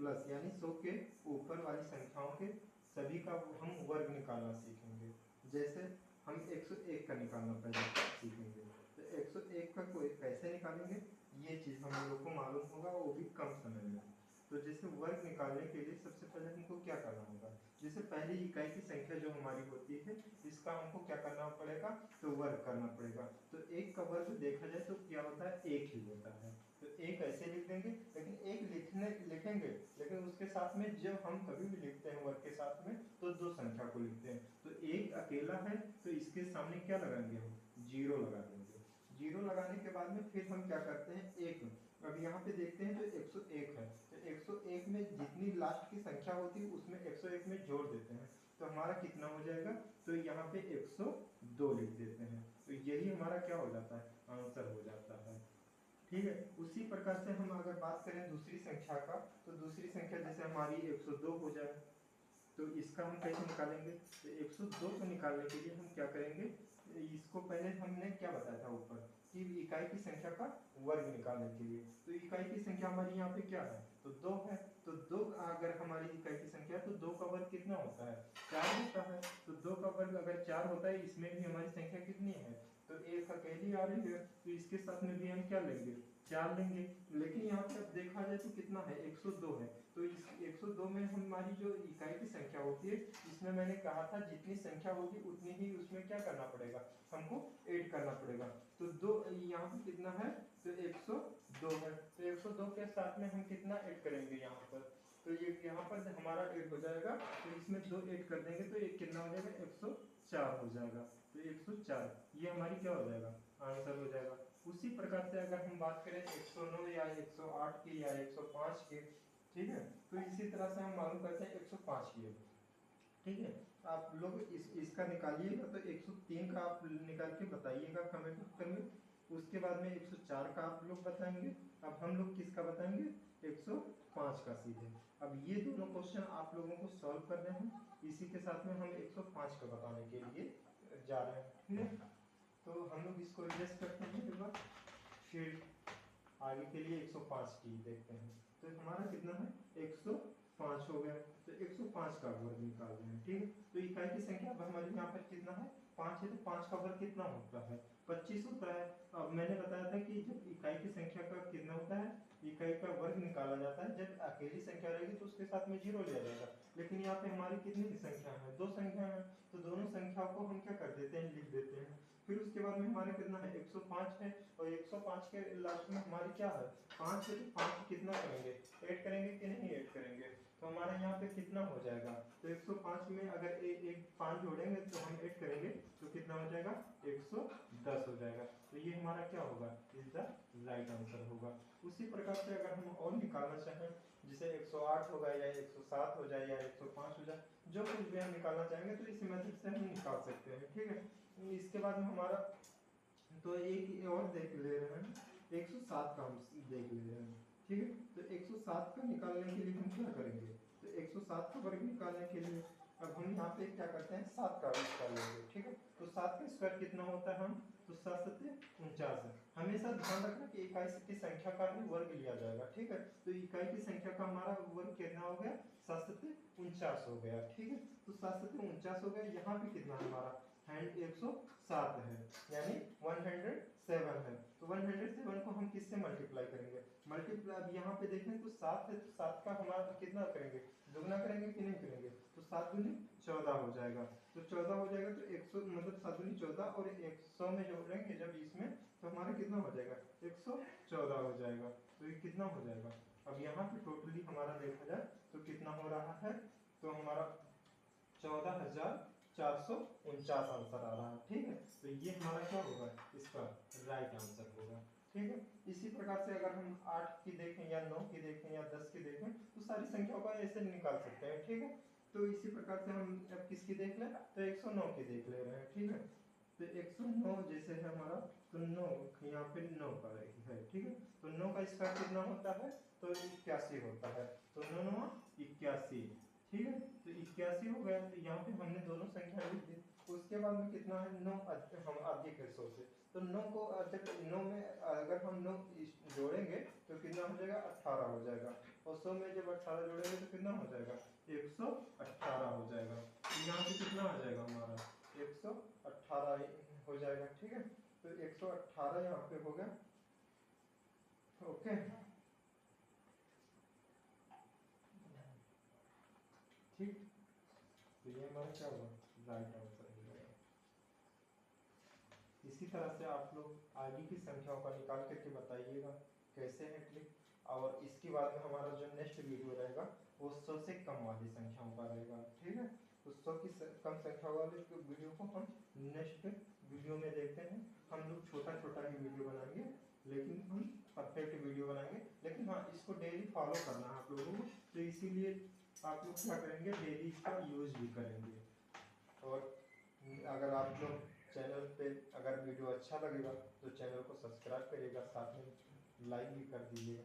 Plus यानी 100 के ऊपर वाली संख्याओं के सभी का हम वर्ग निकालना सीखेंगे। जैसे हम 101 का निकालना पहले सीखेंगे, तो 101 का कोई कैसे निकालेंगे ये चीज़ हम लोग को मालूम होगा, वो भी कम समय में। तो जैसे वर्ग निकालने के लिए सबसे पहले हमको क्या करना होगा, जैसे पहली इकाई की संख्या जो हमारी होती है इसका हमको क्या करना पड़ेगा, तो वर्ग करना पड़ेगा। तो 1 का वर्ग देखा जाए तो क्या होता है, 1 ही होता है। तो 1 ऐसे लिख देंगे, लेकिन 1 लिखेंगे, लेकिन उसके साथ में जब हम कभी भी लिखते हैं वर्ग के साथ में तो 2 संख्या को लिखते हैं। तो 1 अकेला है तो इसके सामने क्या लगाएंगे, हम 0 लगा देंगे। 0 लगाने के बाद में फिर हम क्या करते हैं, 1। अब यहाँ पे देखते हैं तो 101 है, तो 101 में जितनी लास्ट की संख्या होती है उसमें 101 में जोड़ देते हैं, तो हमारा कितना हो जाएगा, तो यहाँ पे 102 लिख देते हैं। तो यही हमारा क्या हो जाता है, आंसर हो जाता है। ठीक है। उसी प्रकार से हम अगर बात करें दूसरी संख्या का, तो दूसरी संख्या जैसे हमारी 102 हो जाए, तो इसका हम कैसे निकालेंगे, तो 102 को निकालने के लिए हम क्या करेंगे, इसको पहले हमने क्या बताया था ऊपर कि इकाई की संख्या का वर्ग निकालने के लिए, तो इकाई की संख्या हमारी यहाँ पे क्या है, तो 2 है। तो 2 अगर हमारी इकाई की संख्या है तो 2 का वर्ग कितना होता है, 4 होता है। तो 2 का वर्ग अगर 4 होता है, इसमें भी हमारी संख्या कितनी है, तो 1 अकेली आ रही है, तो इसके साथ में भी हम क्या लेंगे, 4 लेंगे। लेकिन यहाँ पे अब देखा जाए तो कितना है, 102 है। तो इस 102 में हमारी जो इकाई की संख्या होती है, इसमें मैंने कहा था जितनी संख्या होगी उतनी ही उसमें क्या करना पड़ेगा, हमको ऐड करना पड़ेगा। तो 2 यहाँ पे कितना है, तो 102 है। तो 102 के साथ में हम कितना ऐड करेंगे यहाँ पर, तो ये यहाँ पर हमारा ऐड हो जाएगा, तो इसमें 2 ऐड कर देंगे तो ये कितना हो जाएगा, 104 हो जाएगा। तो 104 ये हमारी क्या हो जाएगा, आंसर हो जाएगा। उसी प्रकार से अगर हम बात करें 109 या 108 की या 105 की, ठीक है, तो इसी तरह से हम मालूम करते हैं 105 की। ठीक है, आप लोग इसका निकालिएगा, तो 103 का आप निकाल के बताइएगा कमेंट बॉक्स में। उसके बाद में 104 का आप लोग बताएंगे। अब हम लोग किसका बताएंगे, 105 का सीधे। अब ये दोनों क्वेश्चन आप लोगों को सॉल्व करने हैं, इसी के साथ में हम 105 का बताने के लिए जा रहे हैं। ठीक है, तो हम लोग इसको एडजस्ट करते हैं एक बार, फिर आगे के लिए 105 की देखते हैं। तो हमारा कितना है, 105 हो गया। तो 105 का वर्ग निकाल रहे हैं। ठीक है, तो इकाई की संख्या अब हमारे यहाँ पर कितना है, 5 है, तो 5 का वर्ग कितना होता है, 25 होता है। अब मैंने बताया था कि जब इकाई की संख्या का कितना होता है, इकाई का वर्ग निकाला जाता है जब अकेली संख्या रहेगी तो उसके साथ में 0 लिया जाएगा। लेकिन यहाँ पे हमारी कितनी संख्या है, 2 संख्या है, तो दोनों संख्याओं को हम क्या कर देते हैं, लिख देते हैं। फिर उसके बाद में हमारा कितना है, 105 है, और 105 के लास्ट में हमारी क्या है, 5 है। तो 5 कितना करेंगे, ऐड करेंगे कि नहीं ऐड करेंगे, तो हमारा यहाँ पे कितना हो जाएगा, तो 105 में अगर एक 5 जोड़ेंगे तो हम ऐड करेंगे तो कितना हो जाएगा, 110 हो जाएगा। तो ये हमारा क्या होगा, इज द राइट आंसर होगा। उसी प्रकार से अगर हम और निकालना चाहें, जैसे 108 होगा या 107 हो जाए या 105 हो जाए, जो कुछ भी हम निकालना चाहेंगे तो इस मेथड से हम निकाल सकते हैं। ठीक है, इसके बाद में हमारा तो एक और देख ले रहे हैं, 107 का हम देख ले रहे हैं। ठीक है, तो 107 का निकालने के लिए हम क्या करेंगे, तो 107 का वर्ग निकालने के लिए अब हम यहाँ पे क्या करते हैं, 7 का स्क्वायर लेंगे। ठीक है, तो 7 का स्क्वायर कितना होता है, हम तो 7 सत्ते 49 है। हमेशा ध्यान रखना कि इकाई की संख्या का ही वर्ग लिया जाएगा। ठीक है, तो इकाई की संख्या का हमारा वर्ग कितना हो गया, 7 सत्ते 49 हो गया। ठीक है, तो 7 सत्ते 49 हो गया। यहाँ पे कितना हमारा हैंड 107 है, यानी 107 है। तो 107 को हम किससे मल्टीप्लाई करेंगे, मल्टीप्लाई अब यहाँ पे देखें तो 7 है, तो 7 का हमारा कितना करेंगे, दुगना करेंगे कि नहीं करेंगे, तो 7 दूनी 14 हो जाएगा। तो 14 हो जाएगा, तो 100 मतलब 7 दूनी 14 और 100 में जोड़ेंगे जब इसमें, तो हमारा कितना हो जाएगा, 114 हो जाएगा। तो ये कितना हो जाएगा, अब यहाँ पे टोटली हमारा देखा जाए तो कितना हो रहा है, तो हमारा 14,449 आंसर आ रहा है। ठीक है, तो ये हमारा क्या होगा, इसका राइट आंसर होगा। ठीक है, इसी प्रकार से अगर हम 8 की देखें या 9 की देखें या 10 की देखें, तो सारी संख्याओं को ऐसे निकाल सकते हैं। ठीक है, तो इसी प्रकार से हम अब किसकी देख लें, तो 109 की देख ले रहे हैं। ठीक है, तो 109 जैसे है हमारा, तो 9 यहाँ पे 9 का है। ठीक है, तो 9 का स्क्वायर कितना होता है, तो 81 होता है। तो 9 9 81। ठीक है, तो 81 हो गया। तो यहाँ पे हमने दोनों संख्या लिख दी। उसके बाद में कितना है, 9 हम आगे के सौ से, तो 9 को जब 9 में अगर हम 9 जोड़ेंगे तो कितना हो जाएगा, 18 हो जाएगा। और 100 में जब 18 जोड़ेंगे तो कितना हो जाएगा 118 हो जाएगा। तो यहाँ से कितना आ जाएगा हमारा 118 हो जाएगा। ठीक है, तो 118 यहाँ पे हो गया। ओके, ठीक, तो ये हमारा क्या होगा राइट आंसर हो जाएगा। इसी तरह से आप लोग आगे की संख्याओं का निकाल करके बताइएगा कैसे है ट्रिक। और इसके बाद में हमारा जो नेक्स्ट वीडियो रहेगा वो 100 से कम वाली संख्याओं का रहेगा। ठीक है, तो 100 की कम संख्या वाले वीडियो को हम नेक्स्ट वीडियो में देखते हैं। हम लोग छोटा छोटा ही वीडियो बनाएंगे, लेकिन हम परफेक्ट वीडियो बनाएंगे। लेकिन हाँ, इसको डेली फॉलो करना है आप लोगों को, तो इसीलिए आप लोग क्या करेंगे, डेली इसका यूज भी करेंगे। और अगर आप लोग चैनल पे अगर वीडियो अच्छा लगेगा तो चैनल को सब्सक्राइब करिएगा, साथ में लाइक भी कर दीजिएगा।